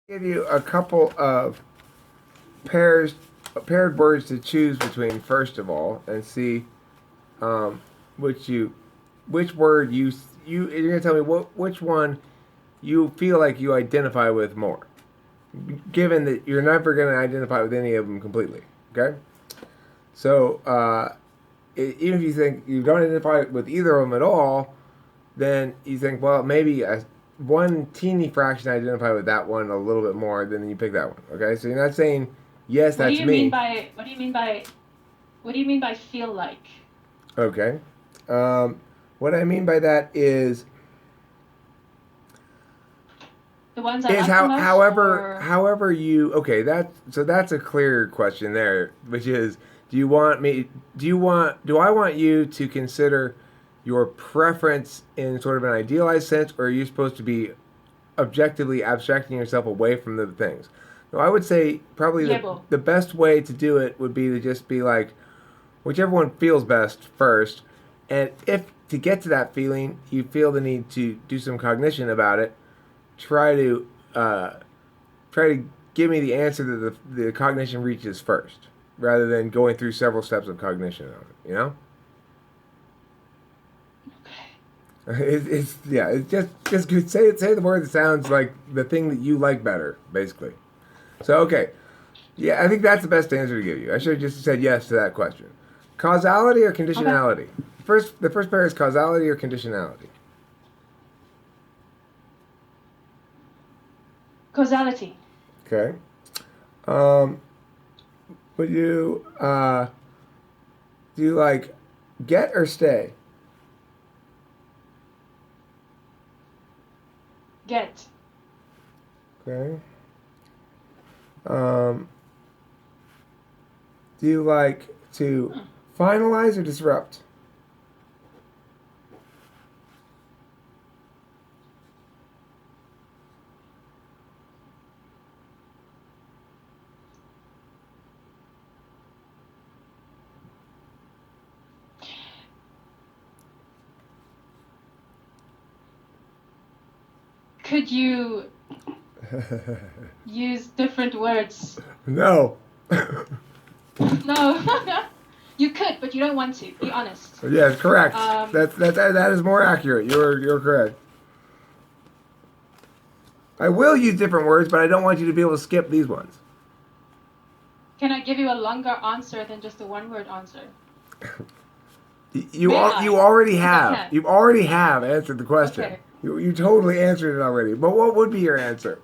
Give you a couple of paired words to choose between first of all, and see um, which you which word you're gonna tell me which one you feel like you identify with more. Given that you're never gonna identify with any of them completely, okay? So even if you think you don't identify with either of them at all, then you think, well, maybe one teeny fraction identify with that one a little bit more, then you pick that one. Okay, so you're not saying yes, What do that's you mean me. by what do you mean by feel like? Okay, what I mean by that The ones I is like the how most however or however you okay that's a clear question there, which is do I want you to consider your preference in sort of an idealized sense, or are you supposed to be objectively abstracting yourself away from the things? No, I would say probably yebo? the best way to do it would be to just be like whichever one feels best first, and if to get to that feeling you feel the need to do some cognition about it, try to uh, try to give me the answer that the cognition reaches first, rather than going through several steps of cognition on it. You know, Okay. it's yeah, it's just good. Say the word that sounds like the thing that you like better, basically. So okay, yeah, I think that's the best answer to give you. I should have just said yes to that question. Causality or Okay. conditionality? The first pair is causality or conditionality. Causality. Okay. Um, would you do you like get or stay? Get. Okay. Um, do you like to Hmm. finalize or disrupt? Could you use different words? No. No. You could, but you don't want to. Be honest. Yes, correct. Um, That is more accurate. You're correct. I will use different words, but I don't want you to be able to skip these ones. can I give you a longer answer than just a one-word answer? You May all you I? already Because I have. can. You already have answered the question. Okay. You totally answered it already. But what would be your answer?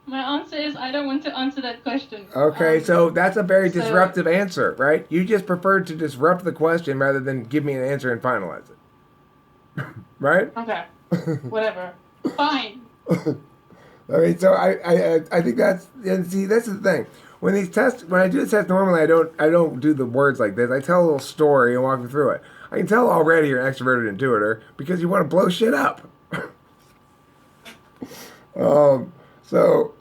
My answer is I don't want to answer that question. Okay, so that's a very So disruptive answer, right? You just preferred to disrupt the question rather than give me an answer and finalize it, right? okay, whatever. Fine. I mean, so I think that's and see that's the thing. When I do the test normally I don't do the words like this. I tell a little story and walk you through it. I can tell already you're an extroverted intuitor because you want to blow shit up. So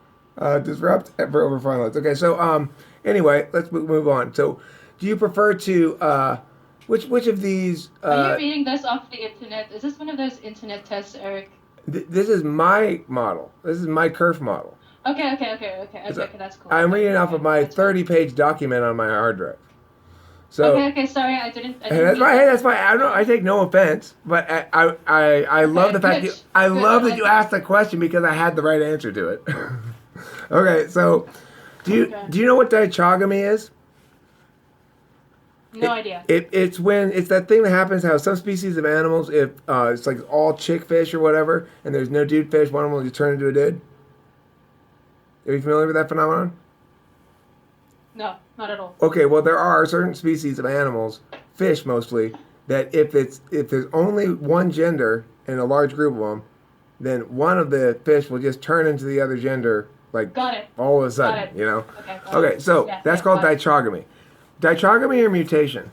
disrupt over finalize. Okay, so anyway, let's move on. So do you prefer to which of these Are you reading this off the internet? Is this one of those internet tests, Eric? this is my model. This is my curve model. Okay, that's cool. I'm Okay, reading off of okay, my that's fine. 30-page document on my hard drive. So Okay, sorry, I and didn't that's mean fine. Hey, that. that's fine. I don't. I take no offense, but I love Okay, the fact good, you. I good. I love that like you that. asked the question because I had the right answer to it. Okay, so Okay, do you know what dichogamy is? no idea. It's when it's that thing that happens how some species of animals, if it's like all chick fish or whatever, and there's no dude fish, one of them will just turn into a dude. Are you familiar with that phenomenon? No, not at all. Okay, well there are certain species of animals, fish mostly, that if there's only one gender in a large group of them, then one of the fish will just turn into the other gender like Got it. all of a Got sudden, it. you know. Okay, got it. Okay, so Yeah, that's yeah, called got it. dichogamy. Dichogamy or mutation?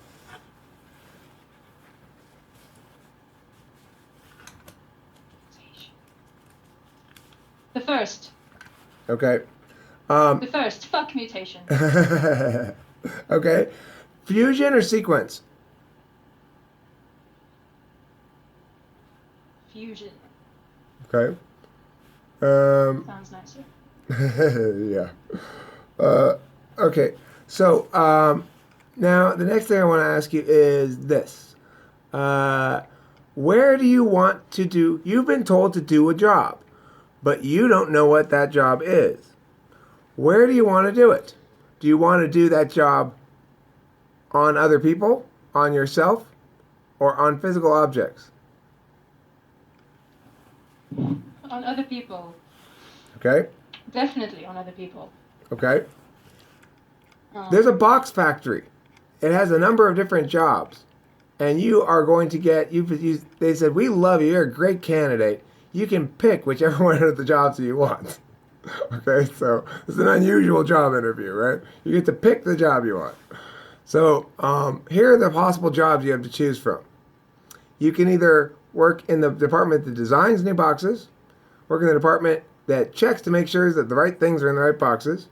The first. Okay. Um, The first. Fuck mutation. okay. Fusion or sequence? Fusion. Okay. Sounds nicer. Yeah. Okay. So now the next thing I want to ask you is this: where do you want to do? You've been told to do a job, but you don't know what that job is. Where do you want to do it? Do you want to do that job on other people, on yourself, or on physical objects? On other people. Okay. Definitely on other people. Okay. There's a box factory. It has a number of different jobs. And you are going to get, they said, we love you. You're a great candidate. You can pick whichever one of the jobs you want. Okay, so it's an unusual job interview, right? You get to pick the job you want. So here are the possible jobs you have to choose from. You can either work in the department that designs new boxes, work in the department that checks to make sure that the right things are in the right boxes.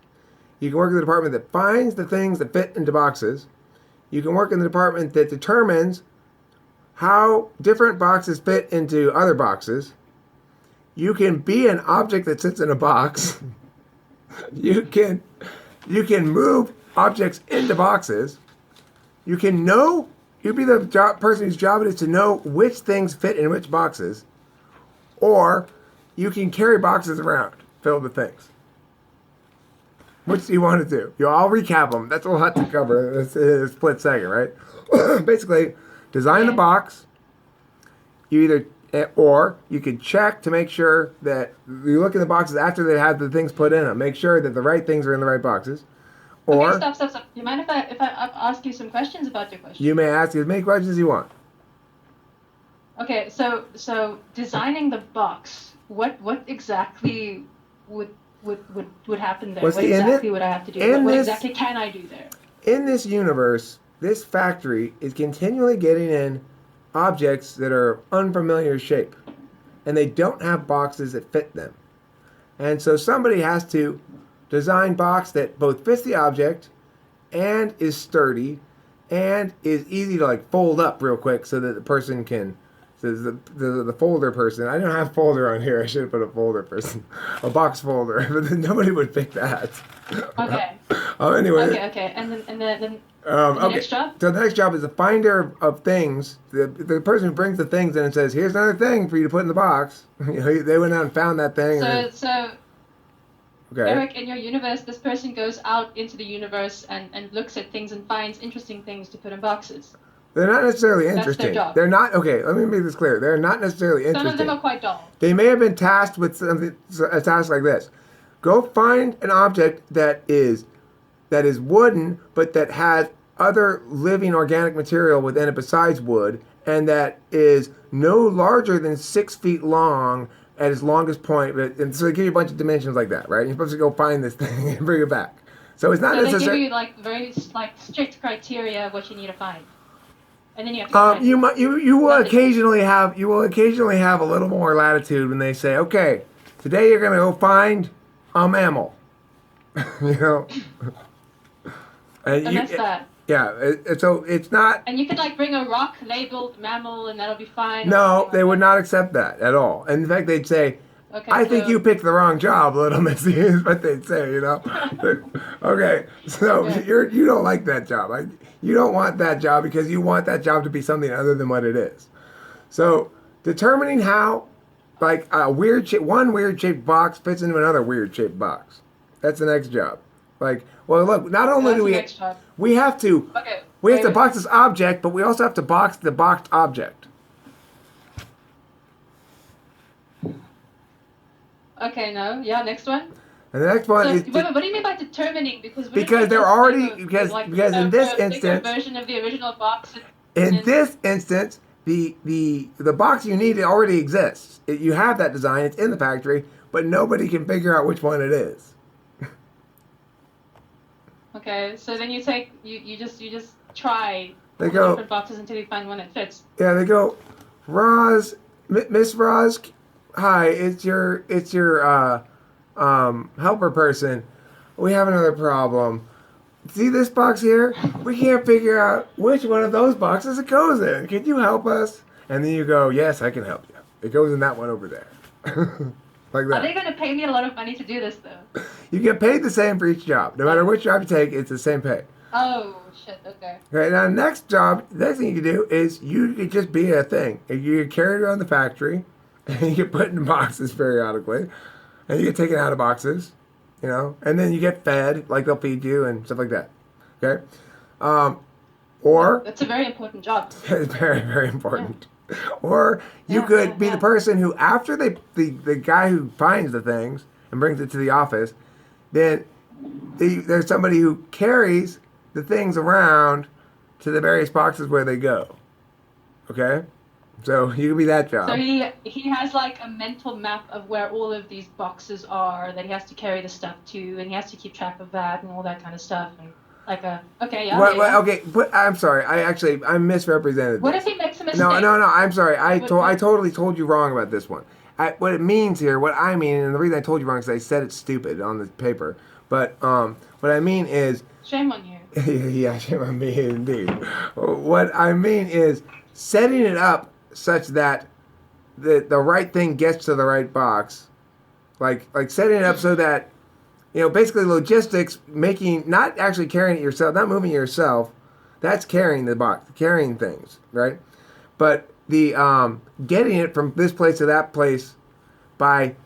You can work in the department that finds the things that fit into boxes. You can work in the department that determines how different boxes fit into other boxes. You can be an object that sits in a box. You can move objects into boxes. You can know, you'd be the person whose job it is to know which things fit in which boxes. Or you can carry boxes around filled with things. Which do you want to do? I'll recap them. That's a lot to cover in a split second, right? Basically, design the box. Or you can check to make sure that you look in the boxes after they have the things put in them. Make sure that the right things are in the right boxes. Or okay, stop. You mind if I ask you some questions about your question? You may ask as many questions as you want. Okay, so designing the box, what exactly would happen there? What exactly would I have to do? What exactly can I do there? In this universe, this factory is continually getting in objects that are unfamiliar shape, and they don't have boxes that fit them. And so somebody has to design box that both fits the object and is sturdy and is easy to like fold up real quick so that the person can, so the folder person, I don't have folder on here, I should have put a folder person, a box folder, but then nobody would pick that. Okay. Anyway. Okay. And then okay. next job? So the next job is the finder of things. The person who brings the things in and says, "Here's another thing for you to put in the box." They went out and found that thing. So okay. Eric, in your universe, this person goes out into the universe and looks at things and finds interesting things to put in boxes. They're not necessarily interesting. That's their job. They're not, okay, let me make this clear. They're not necessarily interesting. Some of them are quite dull. They may have been tasked with a task like this. Go find an object that is wooden, but that has other living organic material within it besides wood, and that is no larger than 6 feet long at its longest point. And so they give you a bunch of dimensions like that, right? You're supposed to go find this thing and bring it back. So it's not necessarily. They give you like very strict criteria of what you need to find, and then you have to. Find you will occasionally have a little more latitude when they say, okay, today you're gonna go find a mammal. You know. And that's that. Yeah, so it's not. And you could like bring a rock labeled mammal, and that'll be fine. No, they would not accept that at all. And in fact, they'd say, okay, I think you picked the wrong job, Little Missy, is what they'd say, you know. Okay, so you don't like that job. You don't want that job because you want that job to be something other than what it is. So determining how, like one weird shaped box fits into another weird shaped box. That's the next job. Like, well, look, not only do we have to box this object, but we also have to box the boxed object. Okay, no, yeah, next one. And the next one is. What do you mean by determining? Because they're already because in this instance, version of the original box. In this instance, the box you need already exists. You have that design; it's in the factory, but nobody can figure out which one it is. Okay, so then you just try different boxes until you find one that fits. Yeah, they go, Roz, Miss Roz, hi, it's your helper person. We have another problem. See this box here? We can't figure out which one of those boxes it goes in. Can you help us? And then you go, yes, I can help you. It goes in that one over there. Like that. Are they going to pay me a lot of money to do this, though? You get paid the same for each job. No matter which job you take, it's the same pay. Oh, shit, okay. Okay, now next job, the next thing you can do is you could just be a thing. You get carried around the factory, and you get put in boxes periodically, and you get taken out of boxes, and then you get fed, like they'll feed you and stuff like that. Okay? Or... It's a very important job. It's very, very important. Yeah. Or you could be the person who, after the guy who finds the things and brings it to the office, then there's somebody who carries the things around to the various boxes where they go. Okay? So you can be that job. So he has like a mental map of where all of these boxes are that he has to carry the stuff to, and he has to keep track of that and all that kind of stuff. And okay, but I'm sorry. I misrepresented. What if he makes a mistake? No. I'm sorry. I totally told you wrong about this one. What it means here, what I mean, and the reason I told you wrong is I said it's stupid on the paper. But what I mean is. Shame on you. Yeah, shame on me indeed. What I mean is setting it up such that the right thing gets to the right box, like setting it up so that. Basically logistics, not actually carrying it yourself, not moving it yourself. That's carrying the box, carrying things, right? But the getting it from this place to that place by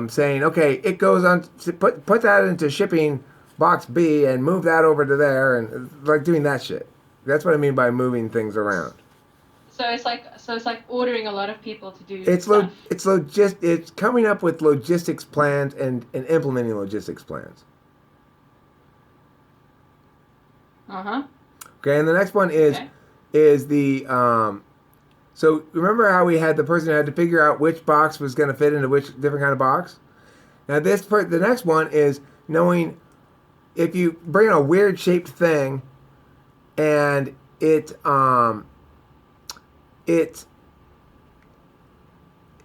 saying, okay, it goes on, put that into shipping box B and move that over to there, and like doing that shit. That's what I mean by moving things around. So it's like ordering a lot of people to do stuff. It's coming up with logistics plans and implementing logistics plans. Okay, and the next one is the so remember how we had the person who had to figure out which box was going to fit into which different kind of box? Now the next one is knowing if you bring a weird shaped thing and like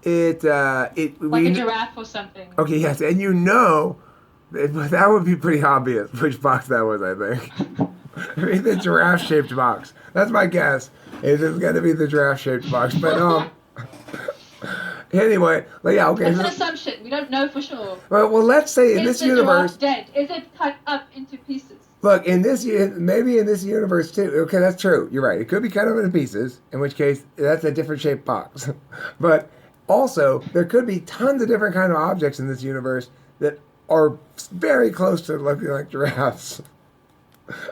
a giraffe or something. Okay, yes, and that would be pretty obvious which box that was, I think. I mean, the giraffe-shaped box. That's my guess. It's going to be the giraffe-shaped box. But anyway, okay. It's an assumption. We don't know for sure. Well, let's say in this universe, is the giraffe dead? Is it cut up into pieces? Look, maybe in this universe too. Okay, that's true. You're right. It could be cut up into pieces, in which case that's a different shaped box. But also, there could be tons of different kind of objects in this universe that are very close to looking like giraffes.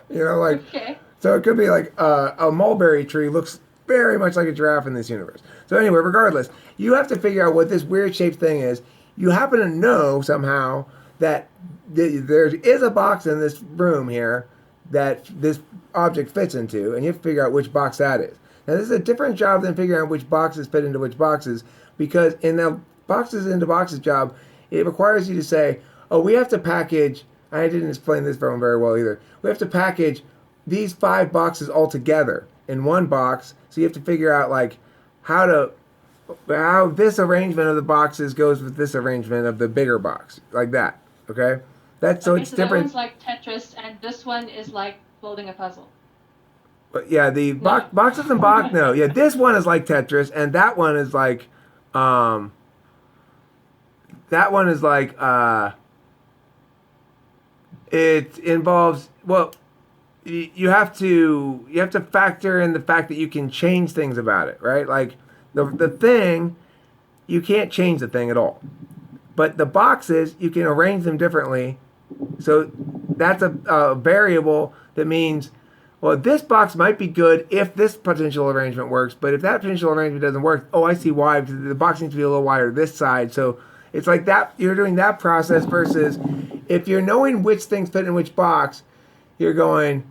Okay. So it could be like a mulberry tree looks very much like a giraffe in this universe. So anyway, regardless, you have to figure out what this weird shaped thing is. You happen to know somehow that there is a box in this room here that this object fits into, and you have to figure out which box that is. Now, this is a different job than figuring out which boxes fit into which boxes, because in the boxes into boxes job, it requires you to say, oh, we have to package, I didn't explain this very well either, we have to package these 5 boxes all together in one box, so you have to figure out how this arrangement of the boxes goes with this arrangement of the bigger box, like that. Okay, it's different. That one's like Tetris, and this one is like building a puzzle. But yeah, the boxes and box. No, yeah, this one is like Tetris, and that one is like, it involves you have to factor in the fact that you can change things about it, right? Like the thing, you can't change the thing at all. But the boxes, you can arrange them differently. So that's a variable that means, well, this box might be good if this potential arrangement works, but if that potential arrangement doesn't work, oh, I see why, because the box needs to be a little wider this side. So it's like that, you're doing that process versus if you're knowing which things fit in which box, you're kind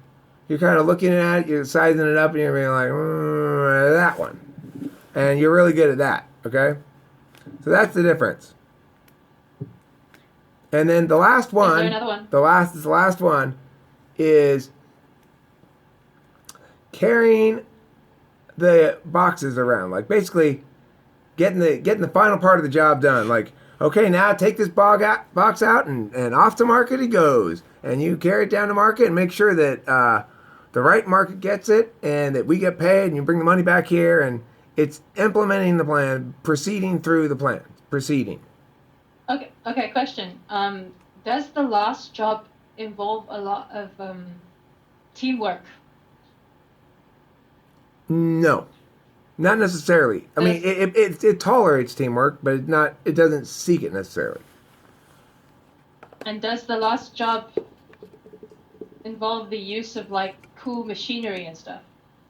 of looking at it, you're sizing it up, and you're being like, that one. And you're really good at that, okay? So that's the difference. And then the last one, is there another one? The last one is carrying the boxes around, like basically getting the final part of the job done. Like, okay, now take this box out and off to market it goes, and you carry it down to market and make sure that the right market gets it and that we get paid, and you bring the money back here, and it's implementing the plan, proceeding through the plan, proceeding. Okay. Question. Does the last job involve a lot of teamwork? No, not necessarily. I mean, Does it tolerates teamwork, but it doesn't seek it necessarily. and does the last job involve the use of like cool machinery and stuff?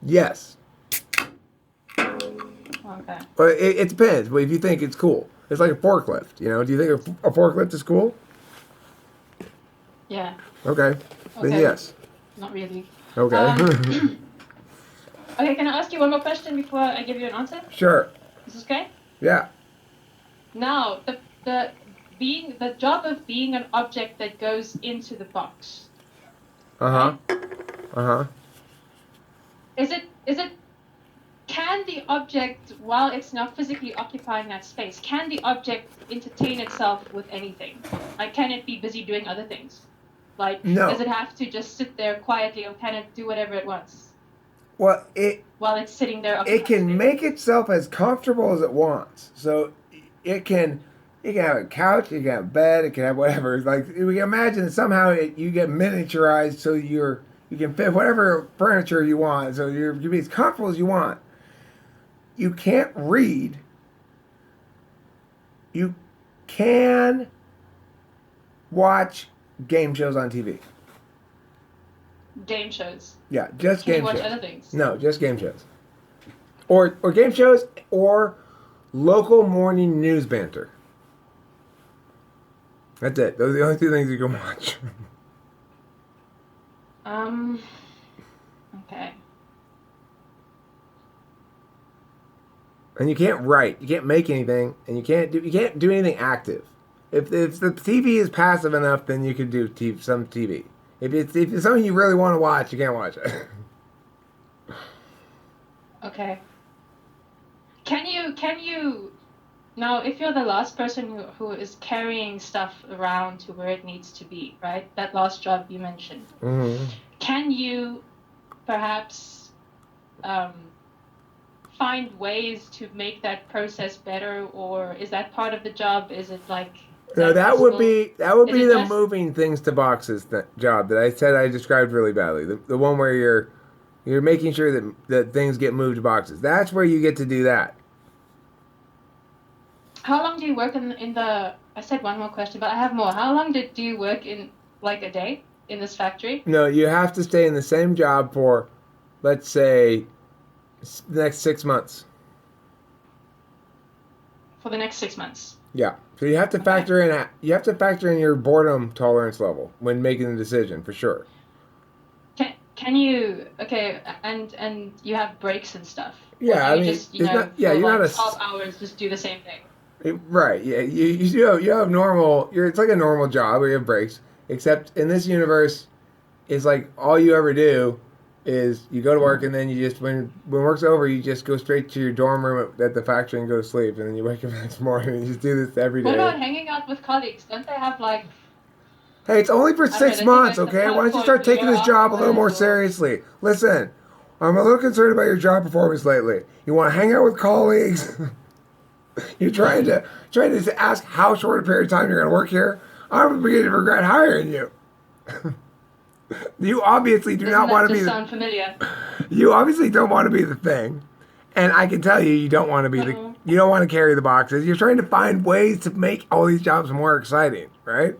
Yes. Okay. But it depends. But if you think it's cool, it's like a forklift. You know, do you think a forklift is cool? Yeah. Okay. Then Okay. yes. Not really. Okay. Okay, can I ask you one more question before I give you an answer? Sure. Is this okay? Yeah. Now, the job of being an object that goes into the box. Uh huh. Right? Uh huh. Is it can the object, while it's not physically occupying that space, can the object entertain itself with anything? Like, can it be busy doing other things? Like, No. does it have to just sit there quietly, or can it do whatever it wants? Well, while it's sitting there, it can make itself as comfortable as it wants. So it can have a couch, it can have a bed, it can have whatever. Like we can imagine somehow you get miniaturized so you can fit whatever furniture you want. So you can be as comfortable as you want. You can't read. You can watch game shows on TV. Game shows. Yeah, just Can game you watch shows. other things? No, just game shows. Or game shows or local morning news banter. That's it. Those are the only two things you can watch. Okay. And you can't write, you can't make anything, and you can't do anything active. If the TV is passive enough, then you can do some TV. If it's something you really want to watch, you can't watch it. Okay. Can you now, if you're the last person who is carrying stuff around to where it needs to be, right? That last job you mentioned. Mm-hmm. Can you perhaps find ways to make that process better, or is that part of the job? Is it like No, that would be the just moving things to boxes job that I said I described really badly. The one where you're making sure that things get moved to boxes. That's where you get to do that. How long do you work in the? I said one more question, but I have more. How long do you work in like a day in this factory? No, you have to stay in the same job for, let's say, the next 6 months. For the next 6 months. Yeah. So you have to factor in your boredom tolerance level when making the decision for sure. Can you and you have breaks and stuff? Yeah, I mean, you're not a 12 hours just do the same thing. Right. Yeah. You have normal. It's like a normal job where you have breaks. Except in this universe, it's like all you ever do is you go to work and then you just when work's over you just go straight to your dorm room at the factory and go to sleep and then you wake up the next morning and you just do this every day. What about hanging out with colleagues? Don't they have like? Hey, it's only for 6 months, okay? Why don't you start taking this job a little more seriously? Listen, I'm a little concerned about your job performance lately. You want to hang out with colleagues? You're trying to ask how short a period of time you're going to work here? I'm beginning to regret hiring you. You obviously do not want to be. Sound familiar? You obviously don't want to be the thing, and I can tell you don't want to be the. You don't want to carry the boxes. You're trying to find ways to make all these jobs more exciting, right?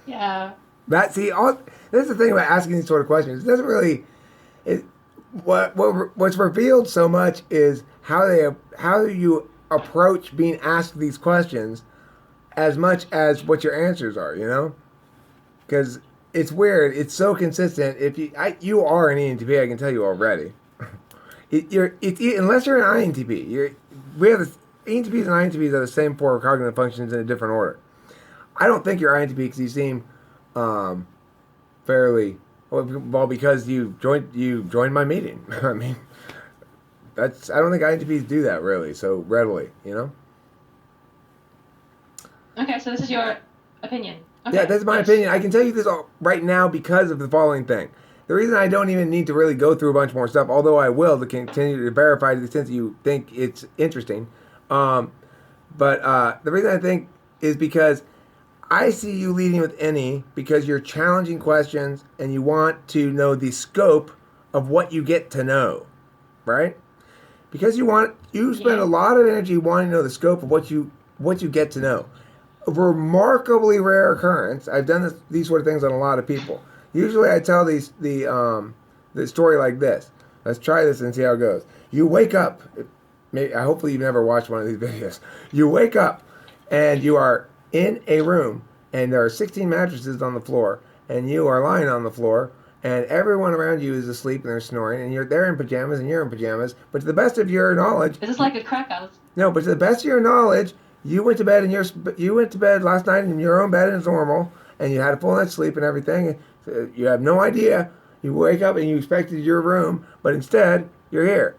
Yeah. That's the thing about asking these sort of questions. It doesn't really. What's revealed so much is how you approach being asked these questions, as much as what your answers are. You know, because it's weird. It's so consistent. If you are an ENTP, I can tell you already. Unless you're an INTP, we have ENTPs and INTPs are the same four cognitive functions in a different order. I don't think you're INTP because you seem fairly well because you joined my meeting. I mean, I don't think INTPs do that really so readily, you know. Okay, so this is your opinion. Okay, yeah, that's my opinion. I can tell you this right now because of the following thing. The reason I don't even need to really go through a bunch more stuff, although I will to continue to verify to the extent that you think it's interesting. But the reason I think is because I see you leading with any because you're challenging questions and you want to know the scope of what you get to know, right? Because you spend a lot of energy wanting to know the scope of what you get to know. A remarkably rare occurrence. I've done these sort of things on a lot of people. Usually, I tell the story like this. Let's try this and see how it goes. You wake up. Hopefully, you've never watched one of these videos. You wake up, and you are in a room, and there are 16 mattresses on the floor, and you are lying on the floor. And everyone around you is asleep and they're snoring, and they're in pajamas and you're in pajamas. But to the best of your knowledge, is this like a crack house? No, but to the best of your knowledge, you went to bed last night in your own bed and it's normal, and you had a full night's sleep and everything. You have no idea. You wake up and you expected your room, but instead you're here.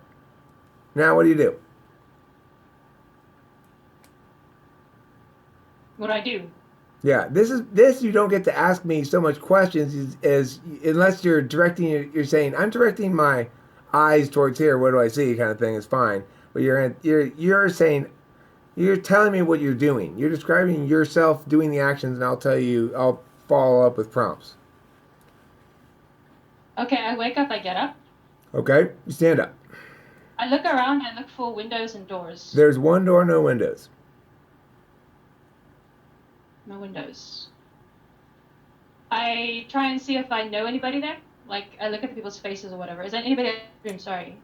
Now what do you do? What do I do? Yeah, this you don't get to ask me so much questions as unless you're you're saying I'm directing my eyes towards here. What do I see? Kind of thing is fine. But you're saying you're telling me what you're doing. You're describing yourself doing the actions, and I'll follow up with prompts. Okay, I wake up. I get up. Okay, you stand up. I look around. I look for windows and doors. There's one door, no windows. No windows. I try and see if I know anybody there. Like, I look at the people's faces or whatever. Is there anybody in the room? Sorry.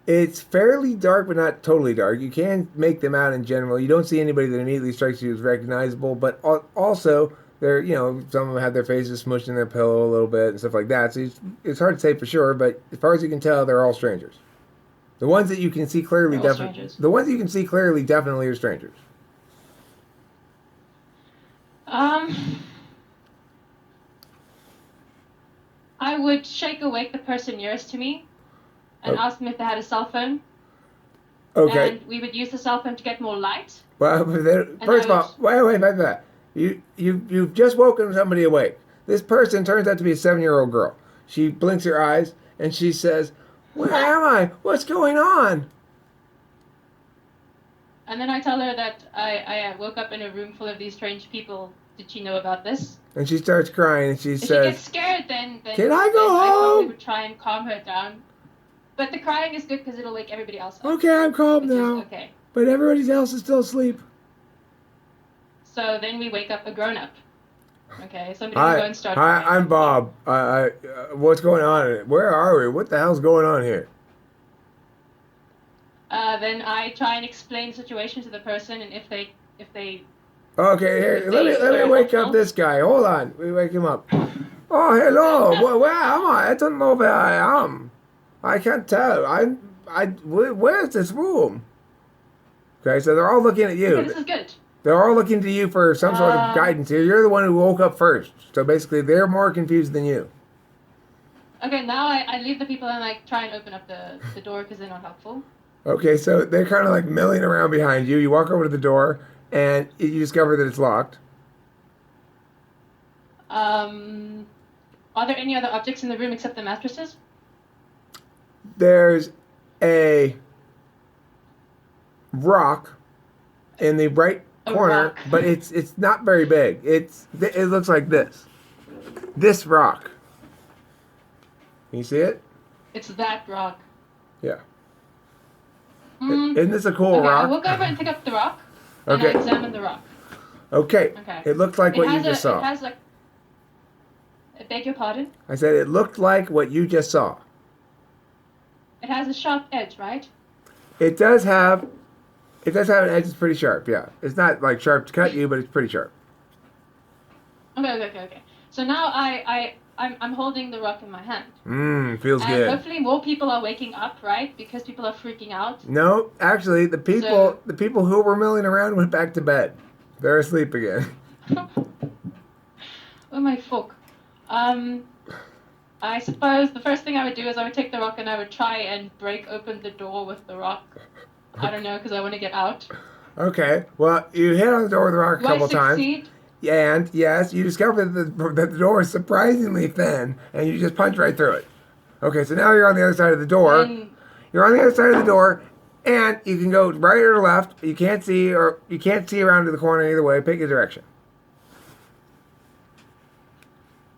It's fairly dark, but not totally dark. You can make them out in general. You don't see anybody that immediately strikes you as recognizable, but also, some of them have their faces smushed in their pillow a little bit and stuff like that. So it's hard to say for sure, but as far as you can tell, they're all strangers. The ones that you can see clearly, definitely are strangers. I would shake awake the person nearest to me and ask them if they had a cell phone. Okay. And we would use the cell phone to get more light. Well, first of all, wait. You've just woken somebody awake. This person turns out to be a 7-year-old girl. She blinks her eyes and she says, "Where am I? What's going on?" And then I tell her that I woke up in a room full of these strange people. Did she know about this? And she starts crying and she says, if she gets scared, then can I go home? I probably would try and calm her down. But the crying is good because it'll wake everybody else up. Okay, I'm calm now. Okay. But everybody else is still asleep. So then we wake up a grown-up. Okay, somebody can go and start. Hi, I'm Bob. What's going on? Where are we? What the hell's going on here? Then I try and explain the situation to the person, and if they Okay, here, let me wake up this guy. Hold on. We wake him up. Oh, hello. Where am I? I don't know where I am. I can't tell. Where's this room? Okay, so they're all looking at you. Okay, this is good. They're all looking to you for some sort of guidance here. You're the one who woke up first. So basically, they're more confused than you. Okay, now I leave the people and try and open up the door because they're not helpful. Okay, so they're kind of milling around behind you. You walk over to the door, and you discover that it's locked. Are there any other objects in the room except the mattresses? There's a rock in the right corner, but it's not very big. It looks like this. This rock. Can you see it? It's that rock. Yeah. Isn't this a cool rock? I will go over and pick up the rock. And I examine the rock. Okay. It looked like what you just saw. It has I beg your pardon? I said it looked like what you just saw. It has a sharp edge, right? It does have an edge that's pretty sharp, yeah. It's not sharp to cut you, but it's pretty sharp. Okay. So now I'm holding the rock in my hand. Feels good. And hopefully more people are waking up, right? Because people are freaking out. No, actually, the people who were milling around went back to bed. They're asleep again. Oh my fuck. I suppose the first thing I would do is I would take the rock and I would try and break open the door with the rock. I don't know, because I want to get out. Okay. Well, you hit on the door with the rock a couple times. Do I succeed? And, yes, you discover that the door is surprisingly thin, and you just punch right through it. Okay, so now you're on the other side of the door. You're on the other side of the door, And you can go right or left. You can't see around to the corner either way. Pick a direction.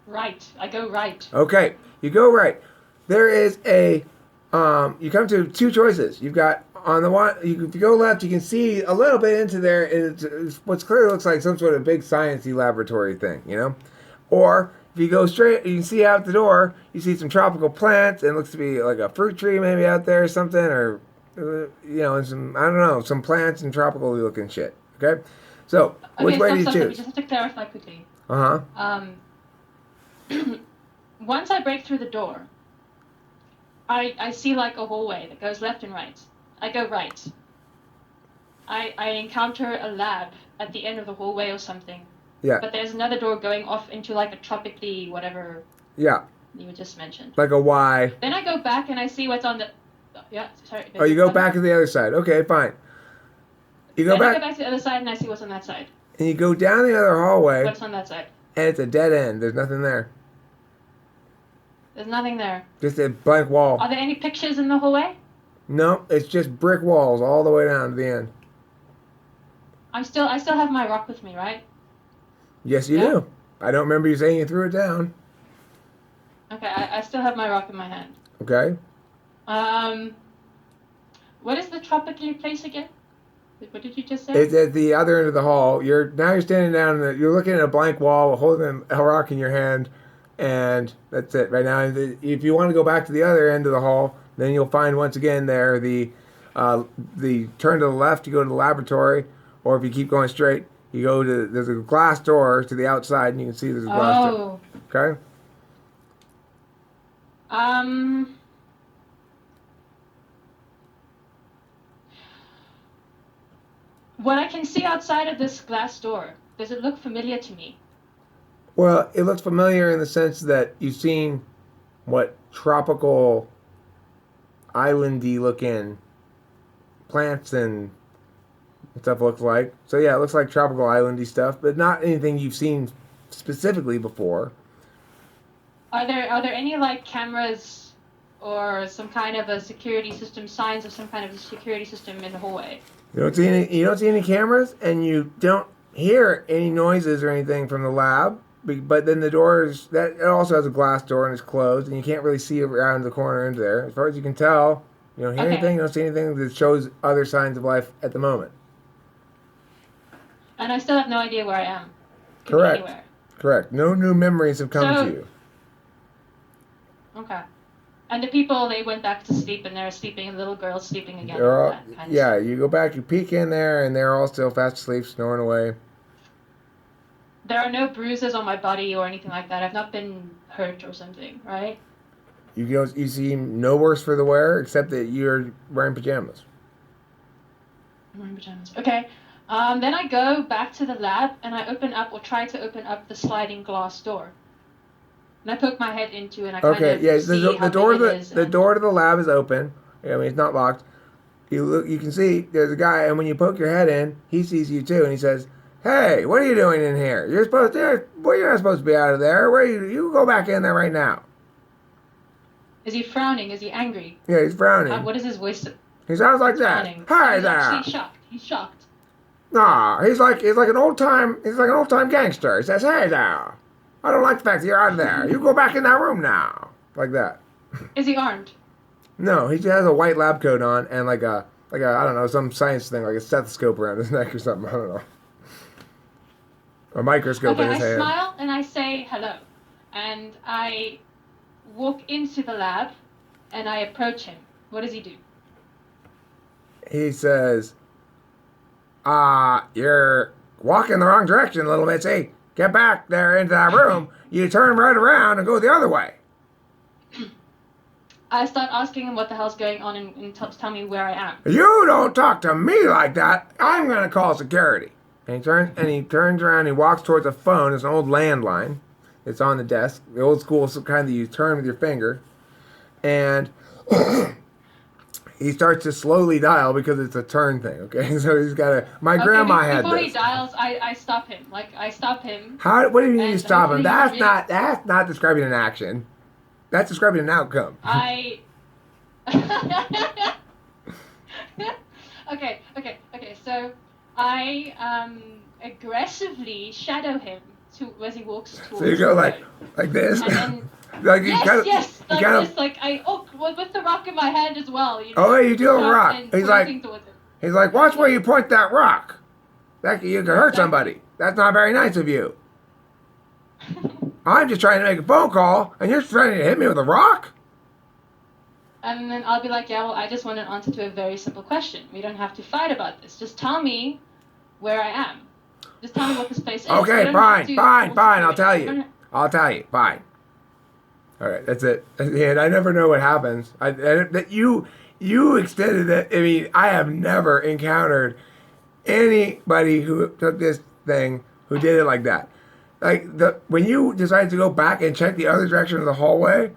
Right. I go right. Okay, you go right. There is a you come to two choices. You've got on the one, if you go left, you can see a little bit into there. It's what's clearly looks like some sort of big sciencey laboratory thing, you know. Or if you go straight, you can see out the door. You see some tropical plants, and it looks to be like a fruit tree maybe out there or something, or you know, and some, I don't know, some plants and tropical looking shit. Okay, so which way do you choose? We just have to clarify quickly. Uh-huh. Once I break through the door, I see like a hallway that goes left and right. I go right. I encounter a lab at the end of the hallway or something. Yeah. But there's another door going off into like a tropically whatever. Yeah. You just mentioned. Like a Y. Then I go back and I see what's on the. Yeah, sorry. Oh, you go back to the other side. Okay, fine. You go back. I go back to the other side and I see what's on that side. And you go down the other hallway. What's on that side? And it's a dead end. There's nothing there. There's nothing there. Just a blank wall. Are there any pictures in the hallway? No, it's just brick walls all the way down to the end. I still have my rock with me, right? Yes, you do. I don't remember you saying you threw it down. Okay, I still have my rock in my hand. Okay. What is the tropically place again? What did you just say? It's at the other end of the hall. You're standing down. You're looking at a blank wall, holding a rock in your hand, and that's it. Right now, if you want to go back to the other end of the hall, then you'll find once again there the turn to the left. You go to the laboratory, or if you keep going straight, you go to there's a glass door to the outside, and you can see there's a glass door. Okay. What I can see outside of this glass door, does it look familiar to me? Well, it looks familiar in the sense that you've seen what tropical, islandy looking plants and stuff looks like. So yeah, it looks like tropical islandy stuff, but not anything you've seen specifically before. Are there any like cameras or some kind of a security system, signs of some kind of a security system in the hallway? You don't see any cameras, and you don't hear any noises or anything from the lab. But then the doors, that it also has a glass door and it's closed, and you can't really see around the corner into there. As far as you can tell, you don't hear anything, you don't see anything that shows other signs of life at the moment. And I still have no idea where I am. Correct. Anywhere. Correct. No new memories have come to you. Okay. And the people, they went back to sleep, and they're sleeping, and the little girl's sleeping again. You go back, you peek in there, and they're all still fast asleep, snoring away. There are no bruises on my body or anything like that. I've not been hurt or something, right? You seem no worse for the wear, except that you're wearing pajamas. I'm wearing pajamas. Okay. Then I go back to the lab, and I try to open up the sliding glass door. And I poke my head into, and I kind of see how big it is. The door to the lab is open. I mean, it's not locked. You can see there's a guy, and when you poke your head in, he sees you too, and he says, "Hey, what are you doing in here? You're not supposed to be out of there. You go back in there right now." Is he frowning? Is he angry? Yeah, he's frowning. What is his voice? He sounds like that. Frowning. Hi He's there. actually shocked. He's shocked. Nah, he's like an old time gangster. He says, "Hey there. I don't like the fact that you're out of there. You go back in that room now." Like that. Is he armed? No, he just has a white lab coat on and like a I don't know, some science thing, like a stethoscope around his neck or something. I don't know. A microscope in his hand. I smile and I say hello. And I walk into the lab and I approach him. What does he do? He says, "You're walking the wrong direction, little Mitzi. Get back there into that room. You turn right around and go the other way." I start asking him what the hell's going on and tell me where I am. "You don't talk to me like that. I'm going to call security." And he turns around, he walks towards a phone. It's an old landline. It's on the desk. The old school kind that you turn with your finger. And he starts to slowly dial because it's a turn thing, okay? So he's got a... My grandma had this. Before he dials, I stop him. I stop him. What do you mean you stop him? That's not describing an action. That's describing an outcome. Okay. So I aggressively shadow him as he walks towards. So you go like this, and then like yes, like this, like with the rock in my hand as well. You know, oh, you do a rock. He's like, watch where you point that rock. That you can hurt somebody. That's not very nice of you. I'm just trying to make a phone call, and you're trying to hit me with a rock? And then I'll be like, yeah, well, I just want an answer to a very simple question. We don't have to fight about this. Just tell me where I am. Just tell me what this place is. Okay, fine. I'll tell you. Fine. All right, that's it. And I never know what happens. That you extended that. I mean, I have never encountered anybody who took this thing who did it like that. Like when you decided to go back and check the other direction of the hallway,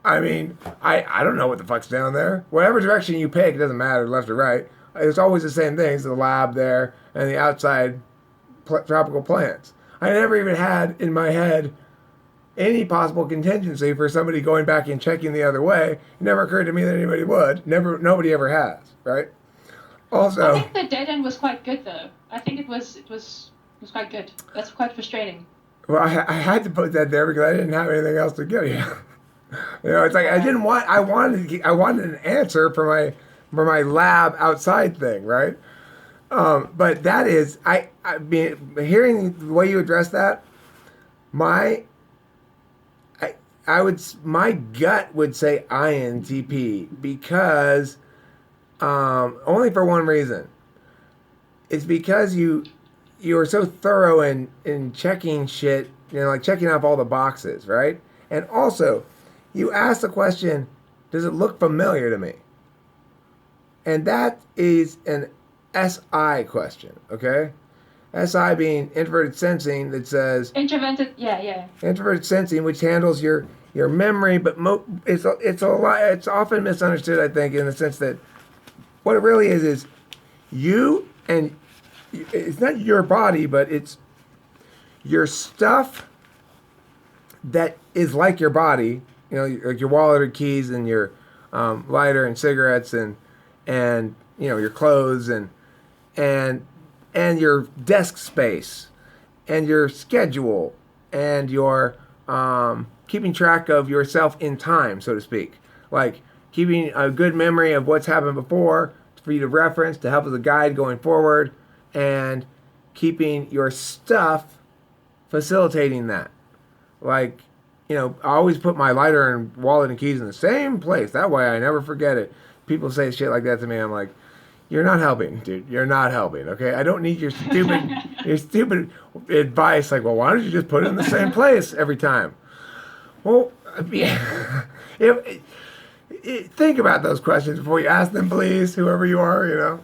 I mean, I don't know what the fuck's down there. Whatever direction you pick, it doesn't matter, left or right. It's always the same things, the lab there and the outside tropical plants. I never even had in my head any possible contingency for somebody going back and checking the other way. It never occurred to me that anybody would. Nobody ever has, right? Also, I think the dead end was quite good, though. I think it was quite good. That's quite frustrating. Well, I had to put that there because I didn't have anything else to give you. You know, it's like I wanted an answer for my lab outside thing, right? But that is I mean, hearing the way you address that, my gut would say INTP because only for one reason. It's because you are so thorough in checking shit, you know, like checking off all the boxes, right? And also, you ask the question, does it look familiar to me? And that is an SI question, okay? SI being introverted sensing that says... Introverted, yeah. Introverted sensing, which handles your memory, but it's often misunderstood, I think, in the sense that what it really is you and... It's not your body, but it's your stuff that is like your body, you know, like your wallet or keys and your lighter and cigarettes and you know, your clothes and your desk space and your schedule and your keeping track of yourself in time, so to speak, like keeping a good memory of what's happened before for you to reference to help as a guide going forward, and keeping your stuff facilitating that. Like, you know, I always put my lighter and wallet and keys in the same place. That way I never forget it. People say shit like that to me. I'm like, you're not helping, dude. You're not helping, okay? I don't need your stupid advice. Like, well, why don't you just put it in the same place every time? Well, think about those questions before you ask them, please, whoever you are, you know.